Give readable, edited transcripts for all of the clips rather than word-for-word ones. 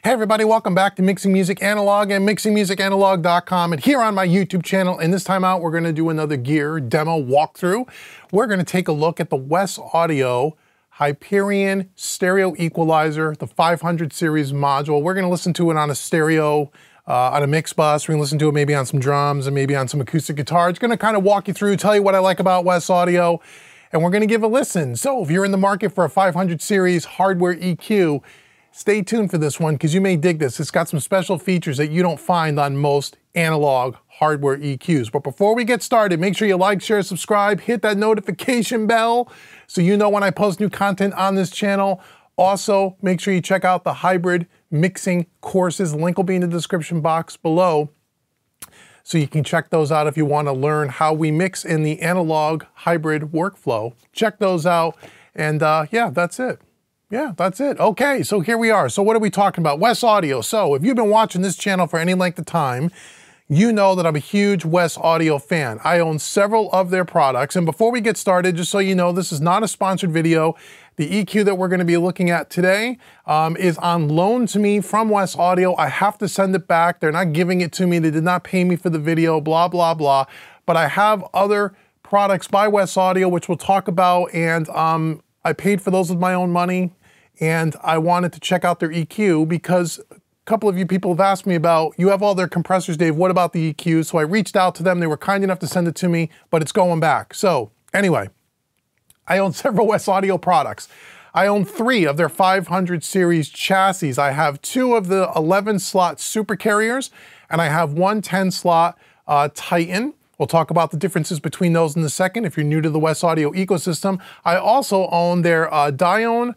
Hey everybody, welcome back to Mixing Music Analog and mixingmusicanalog.com, and here on my YouTube channel. And this time out, we're gonna do another gear demo walkthrough. We're gonna take a look at the Wes Audio Hyperion stereo equalizer, the 500 series module. We're gonna listen to it on a stereo, on a mix bus. We're gonna listen to it maybe on some drums and maybe on some acoustic guitar. It's gonna kind of walk you through, tell you what I like about Wes Audio, and we're gonna give a listen. So if you're in the market for a 500 series hardware EQ, stay tuned for this one because you may dig this. It's got some special features that you don't find on most analog hardware EQs. But before we get started, make sure you like, share, subscribe, hit that notification bell so you know when I post new content on this channel. Also, make sure you check out the hybrid mixing courses. The link will be in the description box below, so you can check those out if you want to learn how we mix in the analog hybrid workflow. Check those out, and yeah, that's it. Yeah, that's it. Okay, so here we are. So what are we talking about? Wes Audio. So if you've been watching this channel for any length of time, you know that I'm a huge Wes Audio fan. I own several of their products. And before we get started, just so you know, this is not a sponsored video. The EQ that we're going to be looking at today is on loan to me from Wes Audio. I have to send it back. They're not giving it to me. They did not pay me for the video, blah, blah, blah. But I have other products by Wes Audio, which we'll talk about. And I paid for those with my own money, and I wanted to check out their EQ because a couple of you people have asked me about, you have all their compressors, Dave, what about the EQ? So I reached out to them. They were kind enough to send it to me, but it's going back. So anyway, I own several Wes Audio products. I own 3 of their 500 series chassis. I have 2 of the 11 slot super carriers, and I have 1 10 slot Titan. We'll talk about the differences between those in a second if you're new to the Wes Audio ecosystem. I also own their Dione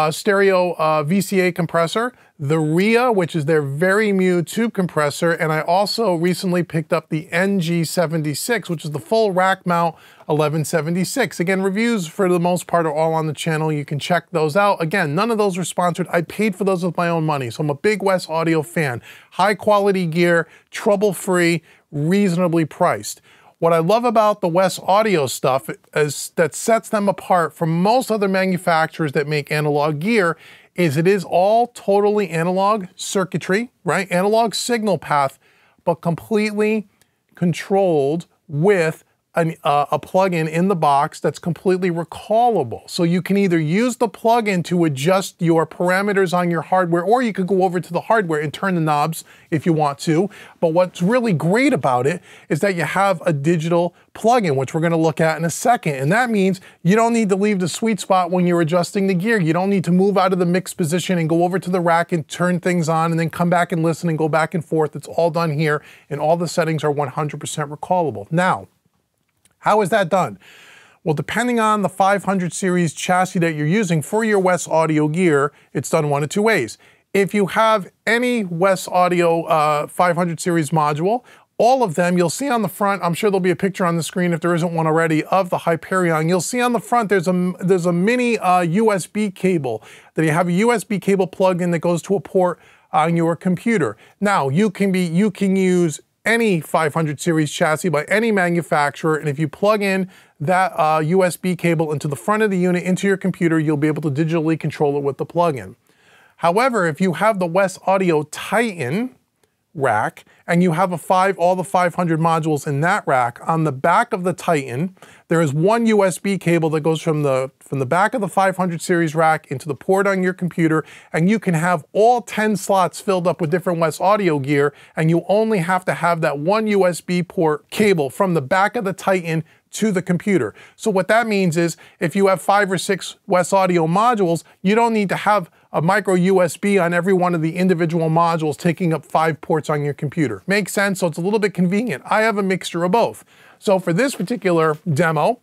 stereo VCA compressor, the RIA, which is their very Mu tube compressor, and I also recently picked up the NG76, which is the full rack mount 1176. Again, reviews for the most part are all on the channel. You can check those out. Again, none of those were sponsored. I paid for those with my own money, so I'm a big Wes Audio fan. High quality gear, trouble-free, reasonably priced. What I love about the Wes Audio stuff is that sets them apart from most other manufacturers that make analog gear is it is all totally analog circuitry, right? Analog signal path, but completely controlled with a plug-in in the box that's completely recallable. So you can either use the plug-in to adjust your parameters on your hardware, or you could go over to the hardware and turn the knobs if you want to. But what's really great about it is that you have a digital plug-in, which we're gonna look at in a second. And that means you don't need to leave the sweet spot when you're adjusting the gear. You don't need to move out of the mix position and go over to the rack and turn things on and then come back and listen and go back and forth. It's all done here, and all the settings are 100% recallable. Now, how is that done? Well, depending on the 500 series chassis that you're using for your Wes Audio gear, it's done one of 2 ways. If you have any Wes Audio 500 series module, all of them, you'll see on the front, I'm sure there'll be a picture on the screen if there isn't one already, of the Hyperion. You'll see on the front there's a mini USB cable, that you have a USB cable plugged in that goes to a port on your computer. Now, you can use any 500 series chassis by any manufacturer, and if you plug in that USB cable into the front of the unit into your computer, you'll be able to digitally control it with the plug-in. However, if you have the Wes Audio Titan rack and you have all the 500 modules in that rack, on the back of the Titan, there is one USB cable that goes from the back of the 500 series rack into the port on your computer, and you can have all 10 slots filled up with different Wes Audio gear, and you only have to have that one USB port cable from the back of the Titan to the computer. So what that means is if you have 5 or 6 Wes Audio modules, you don't need to have a micro USB on every one of the individual modules taking up 5 ports on your computer. Makes sense? So it's a little bit convenient. I have a mixture of both. So for this particular demo,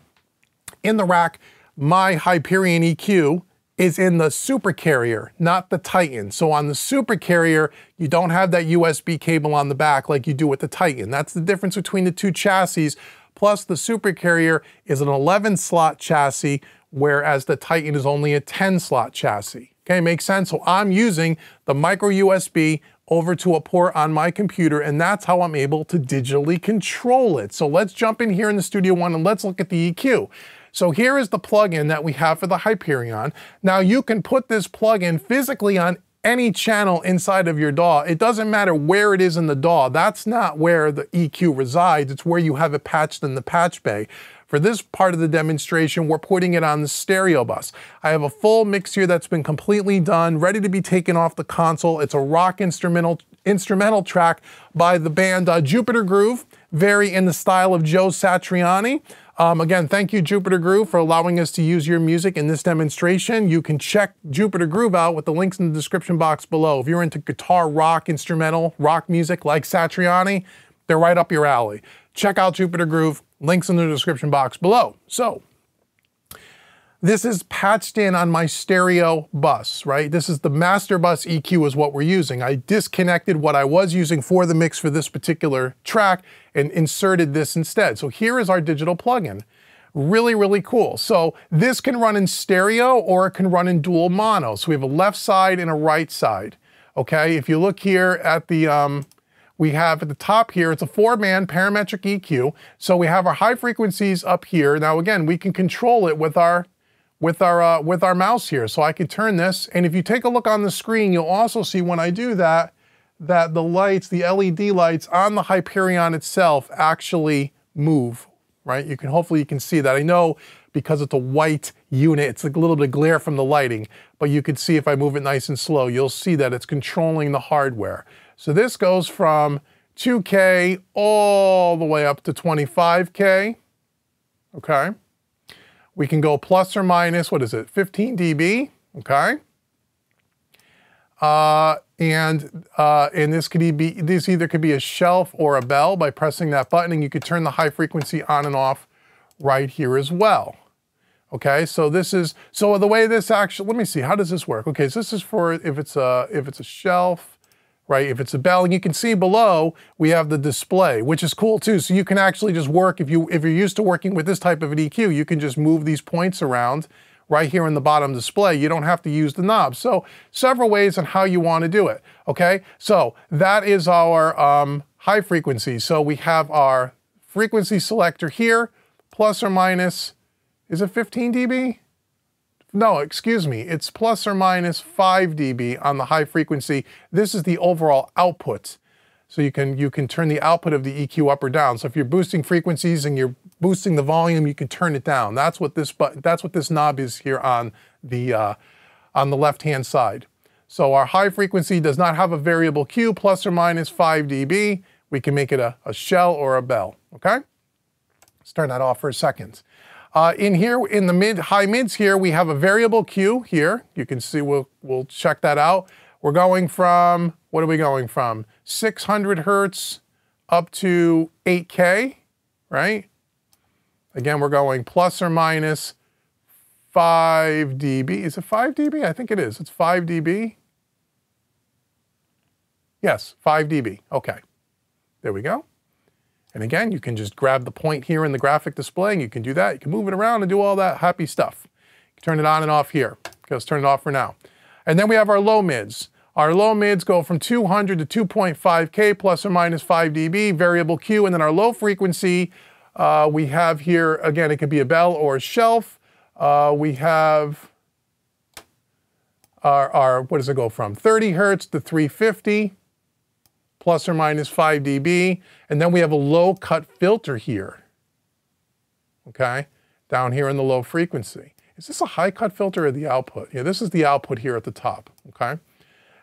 in the rack, my Hyperion EQ is in the super carrier, not the Titan. So on the super carrier, you don't have that USB cable on the back like you do with the Titan. That's the difference between the 2 chassis. Plus the super carrier is an 11 slot chassis, whereas the Titan is only a 10 slot chassis. Okay, makes sense? So I'm using the micro USB over to a port on my computer, and that's how I'm able to digitally control it. So let's jump in here in the Studio One and let's look at the EQ. So here is the plugin that we have for the Hyperion. Now you can put this plugin physically on any channel inside of your DAW. It doesn't matter where it is in the DAW. That's not where the EQ resides. It's where you have it patched in the patch bay. For this part of the demonstration, we're putting it on the stereo bus. I have a full mix here that's been completely done, ready to be taken off the console. It's a rock instrumental track by the band Jupiter Groove, very in the style of Joe Satriani. Again, thank you, Jupiter Groove, for allowing us to use your music in this demonstration. You can check Jupiter Groove out with the links in the description box below. If you're into guitar rock, instrumental rock music like Satriani, they're right up your alley. Check out Jupiter Groove, links in the description box below. So, this is patched in on my stereo bus, right? This is the master bus EQ is what we're using. I disconnected what I was using for the mix for this particular track and inserted this instead. So here is our digital plugin. Really, really cool. So this can run in stereo or it can run in dual mono. So we have a left side and a right side, okay? If you look here at the, we have at the top here, it's a 4-band parametric EQ. So we have our high frequencies up here. Now again, we can control it with our mouse here. So I can turn this, and if you take a look on the screen, you'll also see when I do that, that the lights, the LED lights on the Hyperion itself actually move, right? Hopefully you can see that. I know because it's a white unit, it's like a little bit of glare from the lighting, but you can see if I move it nice and slow, you'll see that it's controlling the hardware. So this goes from 2K all the way up to 25K, okay? We can go plus or minus, what is it, 15 dB, okay? And this either could be a shelf or a bell by pressing that button, and you could turn the high frequency on and off right here as well. Okay, so the way this actually, let me see, how does this work? Okay, so this is for if it's a shelf, right? If it's a bell, and you can see below, we have the display, which is cool too. So you can actually just work, if you're used to working with this type of an EQ, you can just move these points around right here in the bottom display. You don't have to use the knob. So several ways on how you want to do it, okay? So that is our high frequency. So we have our frequency selector here, plus or minus, is it 15 dB? No, excuse me, it's plus or minus 5 dB on the high frequency. This is the overall output. So you can turn the output of the EQ up or down. So if you're boosting frequencies and you're boosting the volume, you can turn it down. That's what this knob is here on the left-hand side. So our high frequency does not have a variable Q, plus or minus 5 dB. We can make it a shell or a bell, okay? Let's turn that off for a second. In here, in the high mids here, we have a variable Q here. You can see, we'll check that out. We're going from, what are we going from? 600 Hertz up to 8K, right? Again, we're going plus or minus 5 dB. Is it 5 dB? I think it is. It's 5 dB. Yes, 5 dB. Okay. There we go. And again, you can just grab the point here in the graphic display, and you can do that. You can move it around and do all that happy stuff. You can turn it on and off here. Okay, let's turn it off for now. And then we have our low mids. Our low mids go from 200 to 2.5K, plus or minus 5 dB, variable Q. And then our low frequency, we have here, again, it could be a bell or a shelf. We have our, what does it go from? 30 Hertz to 350. Plus or minus 5 dB, and then we have a low cut filter here, okay, down here in the low frequency. Is this a high cut filter or the output? Yeah, this is the output here at the top, okay?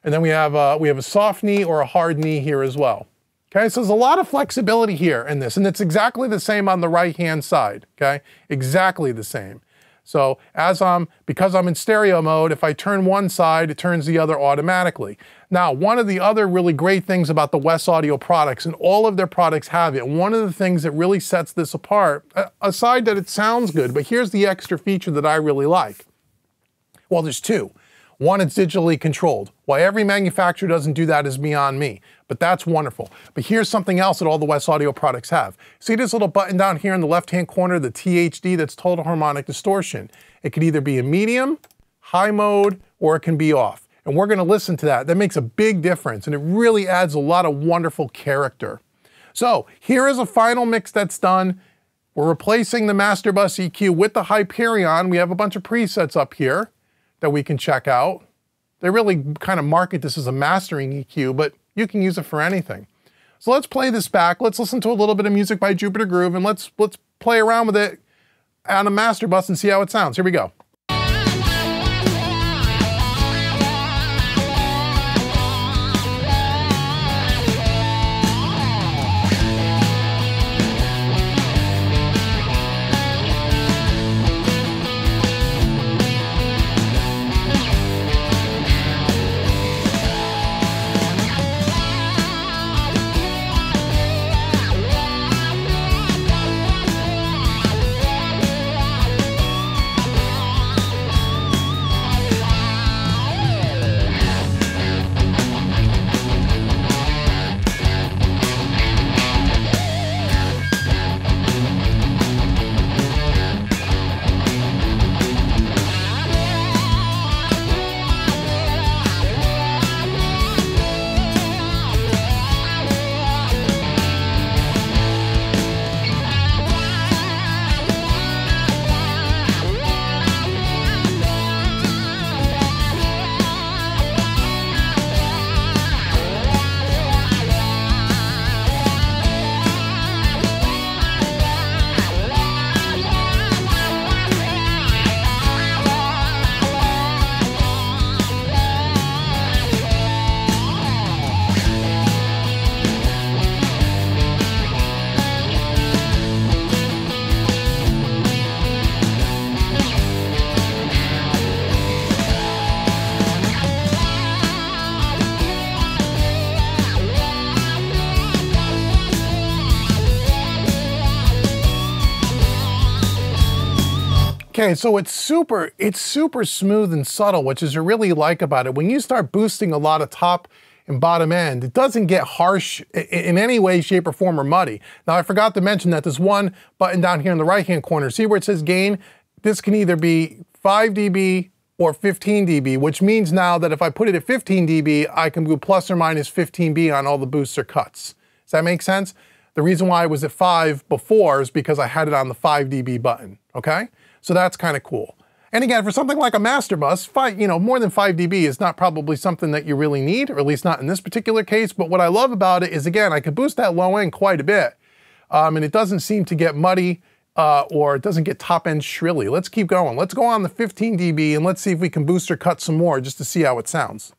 And then we have a soft knee or a hard knee here as well. Okay, so there's a lot of flexibility here in this, and it's exactly the same on the right-hand side, okay? Exactly the same. So because I'm in stereo mode, if I turn one side, it turns the other automatically. Now, one of the other really great things about the Wes Audio products, and all of their products have it, one of the things that really sets this apart, aside that it sounds good, but here's the extra feature that I really like. Well, there's two. One, it's digitally controlled. Why every manufacturer doesn't do that is beyond me, but that's wonderful. But here's something else that all the Wes Audio products have. See this little button down here in the left-hand corner, the THD, that's total harmonic distortion. It could either be a medium, high mode, or it can be off. And we're gonna listen to that. That makes a big difference, and it really adds a lot of wonderful character. So here is a final mix that's done. We're replacing the Master Bus EQ with the Hyperion. We have a bunch of presets up here that we can check out. They really kind of market this as a mastering EQ, but you can use it for anything. So let's play this back. Let's listen to a little bit of music by Jupiter Groove, and let's play around with it on a master bus and see how it sounds. Here we go. Okay, so it's super smooth and subtle, which is what I really like about it. When you start boosting a lot of top and bottom end, it doesn't get harsh in any way, shape, or form, or muddy. Now, I forgot to mention that there's one button down here in the right-hand corner. See where it says gain? This can either be 5 dB or 15 dB, which means now that if I put it at 15 dB, I can do plus or minus 15 dB on all the boosts or cuts. Does that make sense? The reason why I was at 5 before is because I had it on the 5 dB button, okay? So that's kind of cool. And again, for something like a master bus, more than 5 dB is not probably something that you really need, or at least not in this particular case. But what I love about it is, again, I could boost that low end quite a bit. And it doesn't seem to get muddy or it doesn't get top end shrilly. Let's keep going. Let's go on the 15 dB and let's see if we can boost or cut some more just to see how it sounds.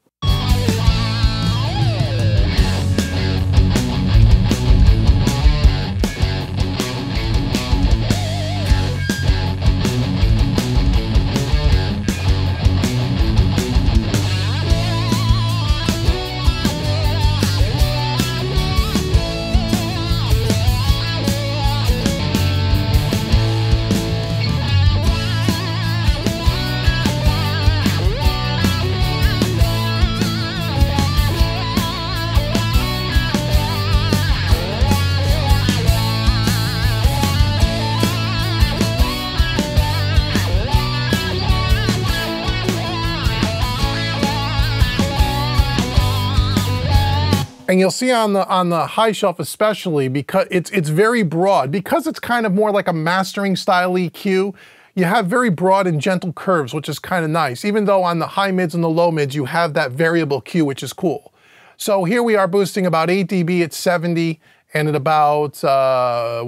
And you'll see on the high shelf especially, because it's very broad, because it's kind of more like a mastering style EQ, you have very broad and gentle curves, which is kind of nice. Even though on the high mids and the low mids, you have that variable Q, which is cool. So here we are boosting about 8 dB at 70 and at about, 5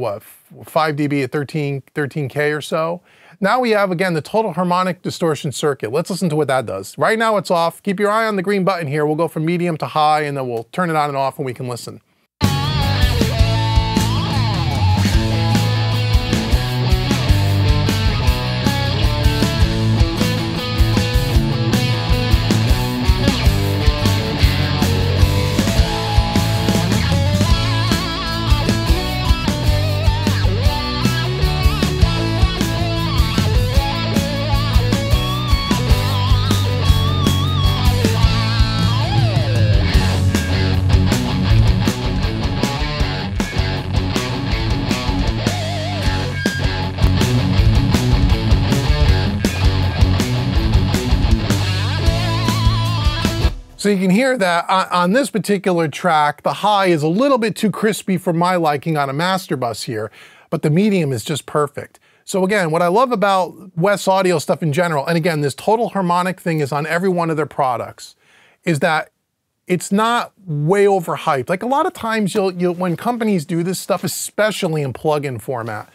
dB at 13K or so. Now we have, again, the total harmonic distortion circuit. Let's listen to what that does. Right now it's off. Keep your eye on the green button here. We'll go from medium to high, and then we'll turn it on and off and we can listen. So you can hear that on this particular track, the high is a little bit too crispy for my liking on a master bus here, but the medium is just perfect. So again, what I love about Wes Audio stuff in general, and again, this total harmonic thing is on every one of their products, is that it's not way overhyped. Like a lot of times when companies do this stuff, especially in plugin format,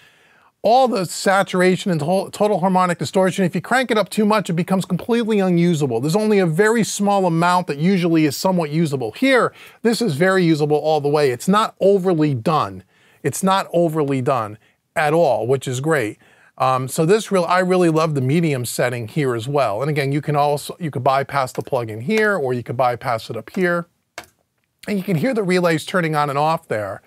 all the saturation and total harmonic distortion, if you crank it up too much, it becomes completely unusable. There's only a very small amount that usually is somewhat usable. Here, this is very usable all the way. It's not overly done. It's not overly done at all, which is great. So I really love the medium setting here as well. And again, you could bypass the plugin here, or you could bypass it up here. And you can hear the relays turning on and off there.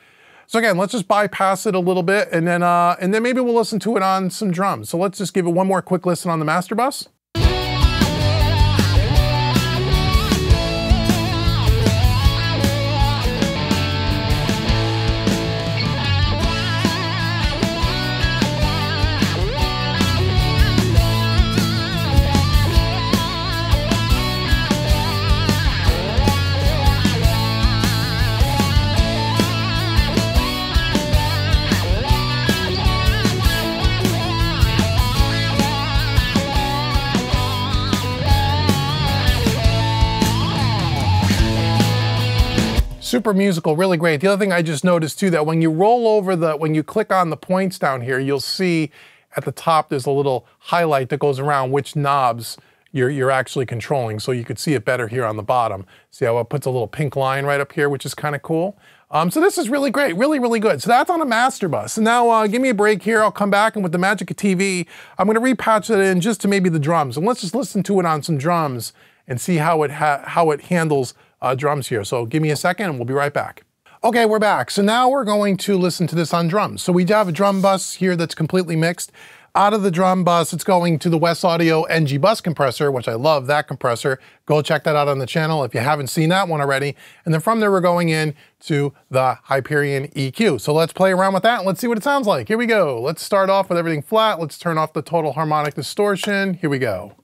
So again, let's just bypass it a little bit, and then maybe we'll listen to it on some drums. So let's just give it one more quick listen on the master bus. Super musical, really great. The other thing I just noticed too, that when you roll over when you click on the points down here, you'll see at the top there's a little highlight that goes around which knobs you're actually controlling. So you could see it better here on the bottom. See how it puts a little pink line right up here, which is kind of cool. So this is really great, really, really good. So that's on a master bus. So now give me a break here. I'll come back, and with the magic of TV, I'm gonna repatch it in just to maybe the drums. And let's just listen to it on some drums and see how it handles drums here. So give me a second and we'll be right back. Okay, we're back. So now we're going to listen to this on drums. So we have a drum bus here that's completely mixed. Out of the drum bus, it's going to the Wes Audio NG bus compressor, which I love that compressor. Go check that out on the channel if you haven't seen that one already. And then from there, we're going in to the Hyperion EQ. So let's play around with that and let's see what it sounds like. Here we go. Let's start off with everything flat. Let's turn off the total harmonic distortion. Here we go.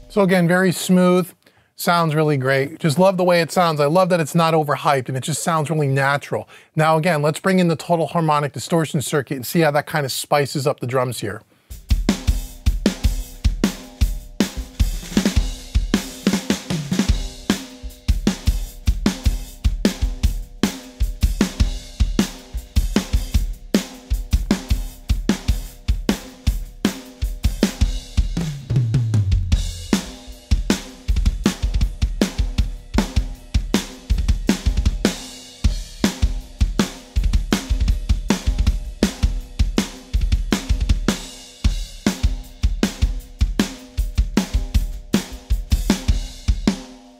So again, very smooth, sounds really great. Just love the way it sounds. I love that it's not overhyped and it just sounds really natural. Now again, let's bring in the total harmonic distortion circuit and see how that kind of spices up the drums here.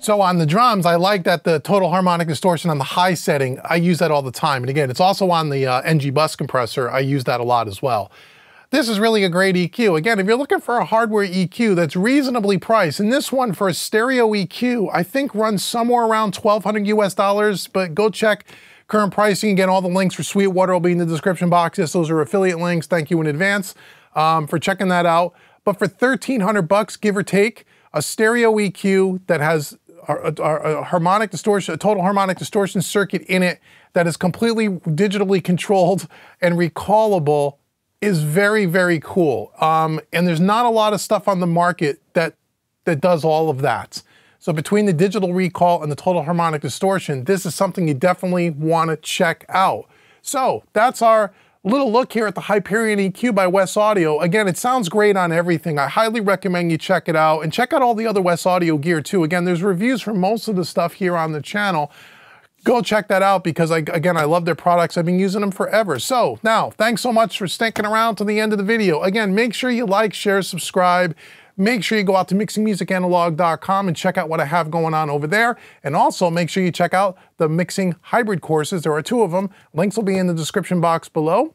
So on the drums, I like that the total harmonic distortion on the high setting, I use that all the time. And again, it's also on the NG bus compressor. I use that a lot as well. This is really a great EQ. Again, if you're looking for a hardware EQ that's reasonably priced, and this one for a stereo EQ, I think runs somewhere around $1,200 US, but go check current pricing. Again, all the links for Sweetwater will be in the description box. Yes, those are affiliate links. Thank you in advance for checking that out. But for $1,300, give or take, a stereo EQ that has a harmonic distortion, a total harmonic distortion circuit in it that is completely digitally controlled and recallable is very, very cool. And there's not a lot of stuff on the market that does all of that. So between the digital recall and the total harmonic distortion, this is something you definitely want to check out. So that's our little look here at the Hyperion EQ by Wes Audio. Again, it sounds great on everything. I highly recommend you check it out, and check out all the other Wes Audio gear too. Again, there's reviews for most of the stuff here on the channel. Go check that out because, again, I love their products. I've been using them forever. So now, thanks so much for sticking around to the end of the video. Again, make sure you like, share, subscribe. Make sure you go out to mixingmusicanalog.com and check out what I have going on over there. And also make sure you check out the mixing hybrid courses. There are 2 of them. Links will be in the description box below,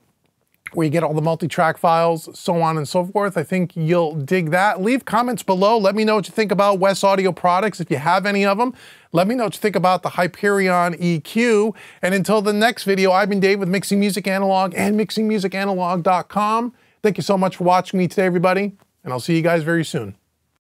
where you get all the multi-track files, so on and so forth. I think you'll dig that. Leave comments below. Let me know what you think about Wes Audio products, if you have any of them. Let me know what you think about the Hyperion EQ. And until the next video, I've been Dave with Mixing Music Analog and mixingmusicanalog.com. Thank you so much for watching me today, everybody. And I'll see you guys very soon.